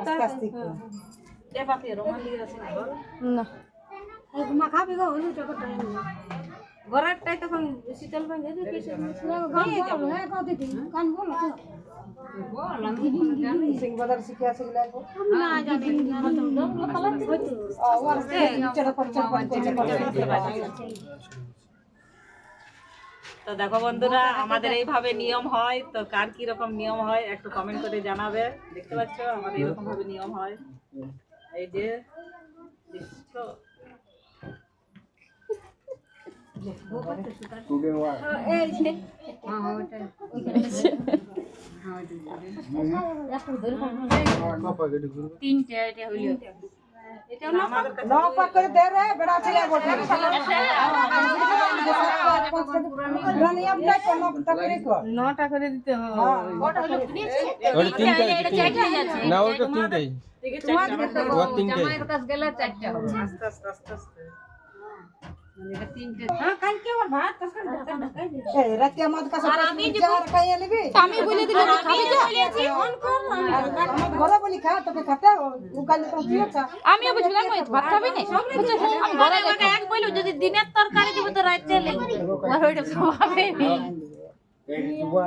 আস্তে আস্তে না মাখাবি গো হলু চকটাই গরাটাই তখন শীতল পানি দিয়ে কিছু গান বল হ্যাঁ কত দিন গান বল তো বল আমি জানি সিং বাজার শিখে আছে গেলাগো না জানি না তুমি দম কলা হইতো ওর নিচের উপর তো দেখো বন্ধুরা আমাদের এইভাবে নিয়ম হয়, তো কার কি রকম নিয়ম হয় একটু কমেন্ট করে জানাবে। দেখতে পাচ্ছ আমাদের এরকম ভাবে নিয়ম হয়। এই যে দেখছো এই যে হ্যাঁ ওটা তিনটা এটা হইলো এটা না না পাক করে দে রে বড় ছেলে বটে রানি আপনি কোন টাকা কর 9টা করে দিতে হবে ওটা হলো ফিনিশ ওটা তিনটা এটা চারটা যাচ্ছে না ওটা তিনটাই ও তিনটাই জামাইয়ের কাছে গেলে চারটা হবে আস্তে আস্তে আস্তে আস্তে এটা তিনটা হ্যাঁ কালকে আমার ভাত তখন ঢাকাই দে এই রাতে আমাদের কাছে আমি যে খাইয়া নিবি আমি বলে দিলে খাবি তো ফোন কর ঘরে বলি খা তোকে খাতে ও কাল তো দিয়েছা আমিও বুঝলাম ওই ভাত খাবি না আমি ঘরে আমাকে এক বইলো যদি দিনের তরকারি দিব তো রাতে লাগবে আর ওইটা খাবে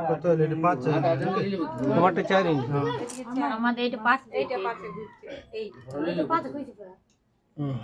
কত লেট 5 টমাটো 4 ইঞ্চি আমাদের এটা পাঁচ ঘুরছে এই পাঁচ কইছি পুরো হুম